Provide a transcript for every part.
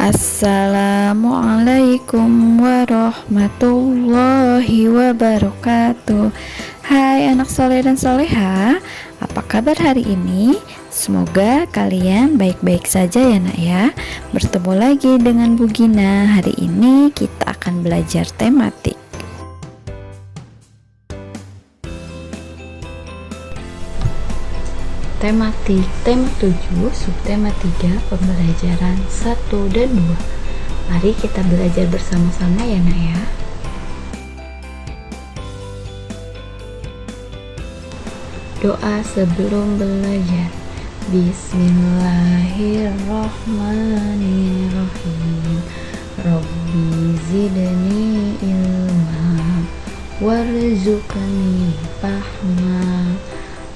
Assalamualaikum warahmatullahi wabarakatuh. Hai anak soleh dan soleha, apa kabar hari ini? Semoga kalian baik-baik saja ya nak ya. Bertemu lagi dengan Bu Gina. Hari ini kita akan belajar tematik. Tematik, tema 7, subtema 3, pembelajaran 1 dan 2. Mari kita belajar bersama-sama ya nak ya. Doa sebelum belajar. Bismillahirrahmanirrahim. Rabbi zidni ilma warzuqni fahma.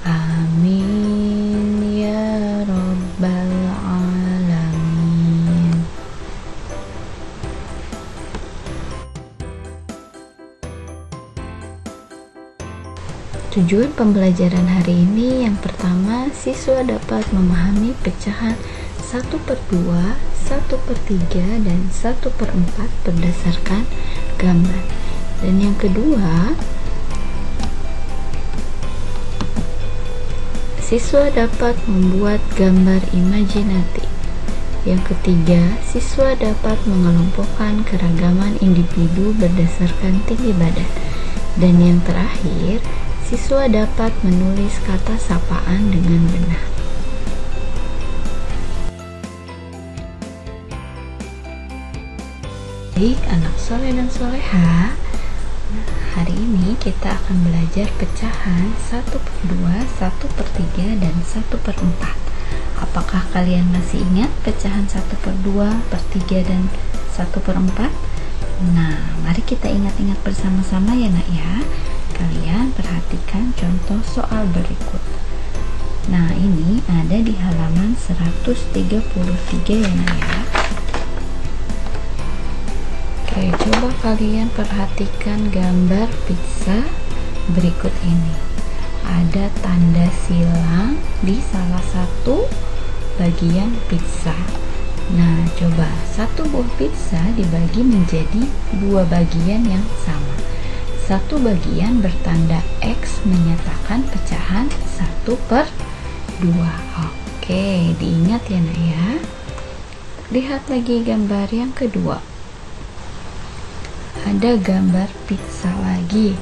Amin ya rabbal alamin. Tujuan pembelajaran hari ini, yang pertama, siswa dapat memahami pecahan 1/2, 1/3, dan 1/4 berdasarkan gambar. Dan yang kedua, siswa dapat membuat gambar imajinatif. Yang ketiga, siswa dapat mengelompokkan keragaman individu berdasarkan tinggi badan. Dan yang terakhir, siswa dapat menulis kata sapaan dengan benar. Baik anak soleh dan soleha, hari ini kita akan belajar pecahan 1/2, 1/3, dan 1/4. Apakah kalian masih ingat pecahan 1/2, 1/3, dan 1/4? Nah, mari kita ingat-ingat bersama-sama ya nak ya. Kalian perhatikan contoh soal berikut. Nah, ini ada di halaman 133 ya nak ya. Oke, coba kalian perhatikan gambar pizza berikut ini. Ada tanda silang di salah satu bagian pizza. Nah, coba satu buah pizza dibagi menjadi dua bagian yang sama. Satu bagian bertanda X menyatakan pecahan 1/2. Oke, diingat ya nak ya. Lihat lagi gambar yang kedua. Ada gambar pizza lagi.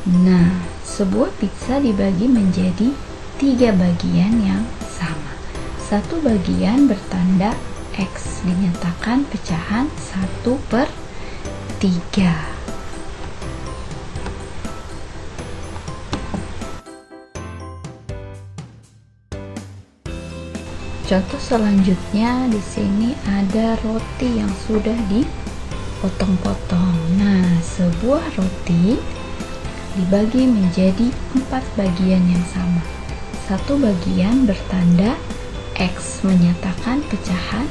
Nah, sebuah pizza dibagi menjadi 3 bagian yang sama. Satu bagian bertanda X dinyatakan pecahan 1/3. Contoh selanjutnya, di sini ada roti yang sudah dipotong-potong. Nah, sebuah roti dibagi menjadi 4 bagian yang sama. Satu bagian bertanda X menyatakan pecahan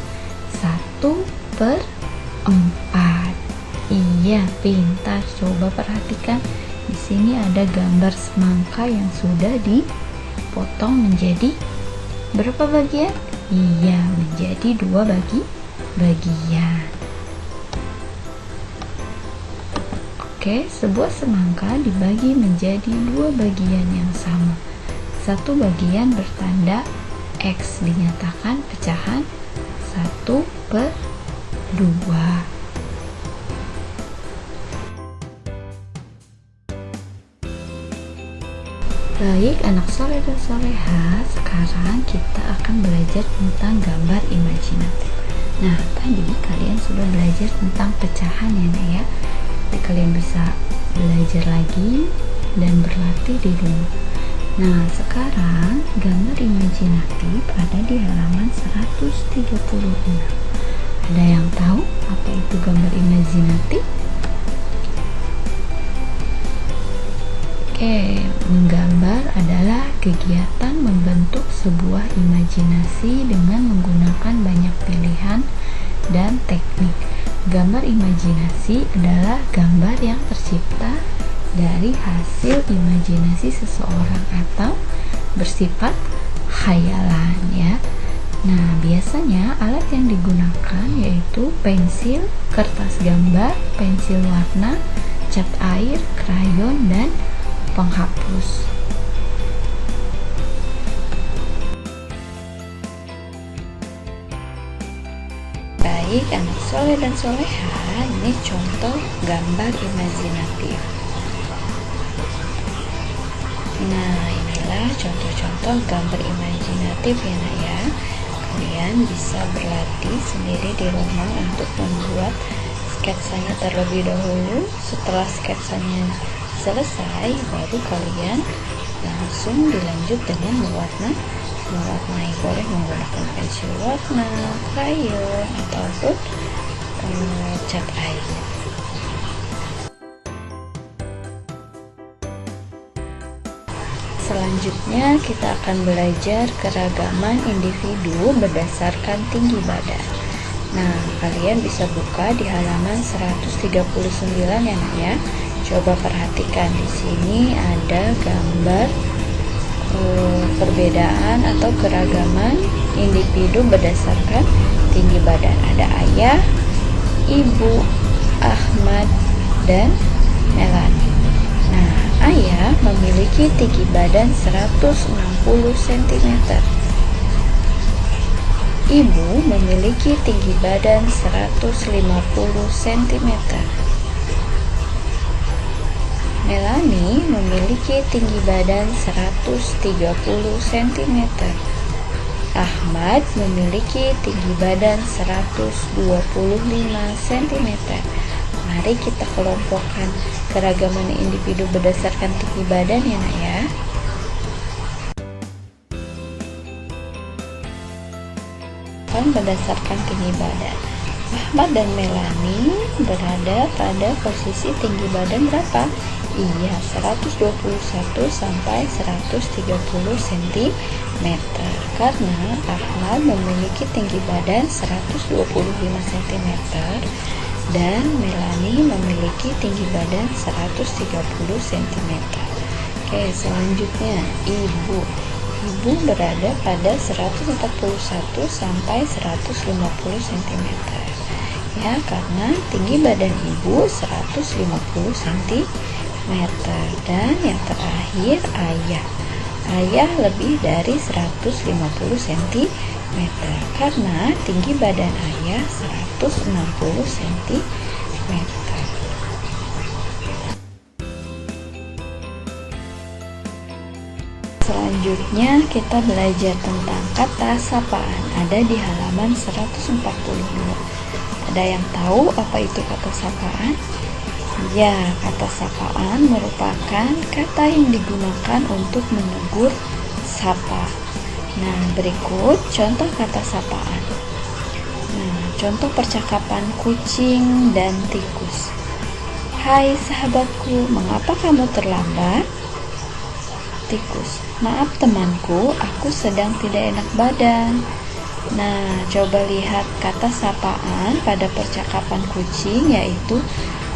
1/4. Iya, pintar. Coba perhatikan. Di sini ada gambar semangka yang sudah dipotong menjadi berapa bagian? Iya, menjadi 2 bagian. Oke, sebuah semangka dibagi menjadi 2 bagian yang sama. Satu bagian bertanda X dinyatakan pecahan 1/2. Baik anak soleh dan soleha, sekarang kita akan belajar tentang gambar imajinatif. Nah, tadi kalian sudah belajar tentang pecahan ya nak ya. Jadi kalian bisa belajar lagi dan berlatih di rumah. Nah, sekarang gambar imajinatif ada di halaman 136. Ada yang tahu apa itu gambar imajinatif? Menggambar adalah kegiatan membentuk sebuah imajinasi dengan menggunakan banyak pilihan dan teknik. Gambar imajinasi adalah gambar yang tercipta dari hasil imajinasi seseorang atau bersifat khayalan ya. Nah, biasanya alat yang digunakan yaitu pensil, kertas gambar, pensil warna, cat air, krayon, dan penghapus. Baik, anak soleh dan soleha, ini contoh gambar imajinatif. Nah, inilah contoh-contoh gambar imajinatif ya nak ya. Kalian bisa berlatih sendiri di rumah untuk membuat sketsanya terlebih dahulu. Setelah sketsanya selesai, baru kalian langsung dilanjut dengan mewarnai. Boleh menggunakan pensil warna, krayon, ataupun cat air. Selanjutnya kita akan belajar keragaman individu berdasarkan tinggi badan. Nah, kalian bisa buka di halaman 139 ya nak ya. Coba perhatikan, di sini ada gambar perbedaan atau keragaman individu berdasarkan tinggi badan. Ada ayah, ibu, Ahmad, dan Melanie. Nah, ayah memiliki tinggi badan 160 cm. Ibu memiliki tinggi badan 150 cm. Melanie memiliki tinggi badan 130 cm. Ahmad memiliki tinggi badan 125 cm. Mari kita kelompokkan keragaman individu berdasarkan tinggi badan ya nak ya. Berdasarkan tinggi badan, Ahmad dan Melanie berada pada posisi tinggi badan berapa? Iya, 121 sampai 130 cm. Karena Ahmad memiliki tinggi badan 125 cm dan Melanie memiliki tinggi badan 130 cm. Oke, selanjutnya ibu. Ibu berada pada 141 sampai 150 cm. Ya, karena tinggi badan ibu 150 cm. Dan yang terakhir ayah. Ayah lebih dari 150 cm karena tinggi badan ayah 160 cm. Selanjutnya kita belajar tentang kata sapaan. Ada di halaman 142. Ada yang tahu apa itu kata sapaan? Ya, kata sapaan merupakan kata yang digunakan untuk menegur sapa. Nah, berikut contoh kata sapaan. Nah, contoh percakapan kucing dan tikus. Hai sahabatku, mengapa kamu terlambat? Tikus, maaf temanku, aku sedang tidak enak badan. Nah, coba lihat kata sapaan pada percakapan kucing yaitu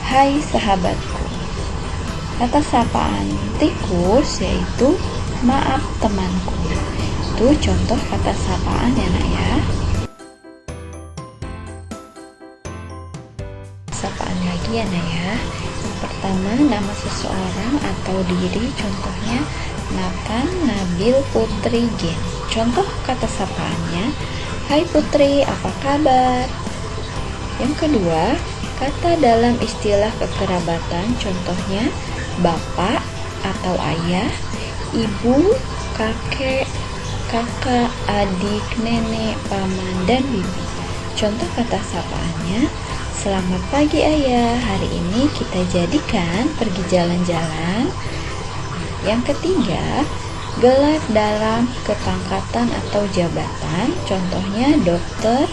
hai sahabatku. Kata sapaan tikus yaitu maaf temanku. Itu contoh kata sapaan ya nak ya. Sapaan lagi ya nak ya. Yang pertama, nama seseorang atau diri, contohnya Nathan Nabil Putri Gen. Contoh kata sapaannya, hai Putri, apa kabar? Yang kedua, kata dalam istilah kekerabatan, contohnya bapak atau ayah, ibu, kakek, kakak, adik, nenek, paman, dan bibi. Contoh kata sapaannya, selamat pagi ayah, hari ini kita jadikan pergi jalan-jalan. Yang ketiga, gelar dalam kepangkatan atau jabatan, contohnya dokter,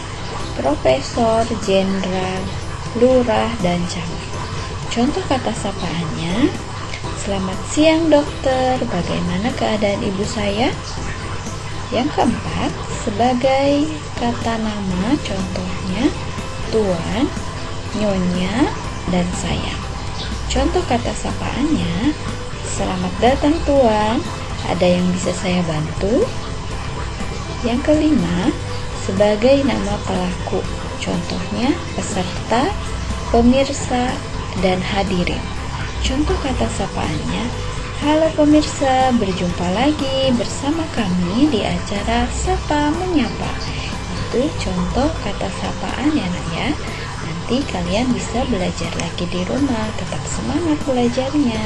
profesor, jenderal, lurah, dan camat. Contoh kata sapaannya, selamat siang dokter, bagaimana keadaan ibu saya? Yang keempat, sebagai kata nama, contohnya tuan, nyonya, dan sayang. Contoh kata sapaannya, selamat datang tuan, ada yang bisa saya bantu? Yang kelima, sebagai nama pelaku. Contohnya peserta, pemirsa, dan hadirin. Contoh kata sapaannya, halo pemirsa, berjumpa lagi bersama kami di acara Sapa Menyapa. Itu contoh kata sapaan ya nak ya. Nanti kalian bisa belajar lagi di rumah, tetap semangat belajarnya.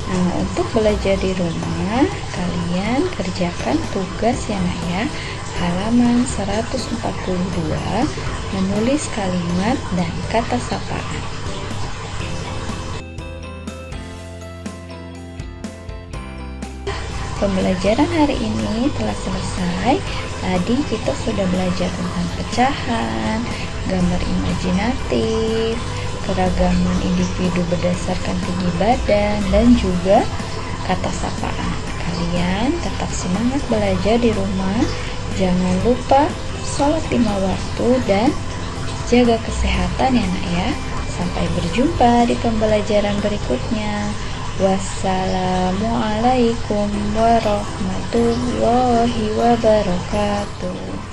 Nah, untuk belajar di rumah, kalian kerjakan tugas ya nak ya. Halaman 142, menulis kalimat dan kata sapaan. Pembelajaran hari ini telah selesai. Tadi kita sudah belajar tentang pecahan, gambar imajinatif, keragaman individu berdasarkan tinggi badan, dan juga kata sapaan. Kalian tetap semangat belajar di rumah. Jangan lupa sholat 5 waktu dan jaga kesehatan ya nak ya. Sampai berjumpa di pembelajaran berikutnya. Wassalamualaikum warahmatullahi wabarakatuh.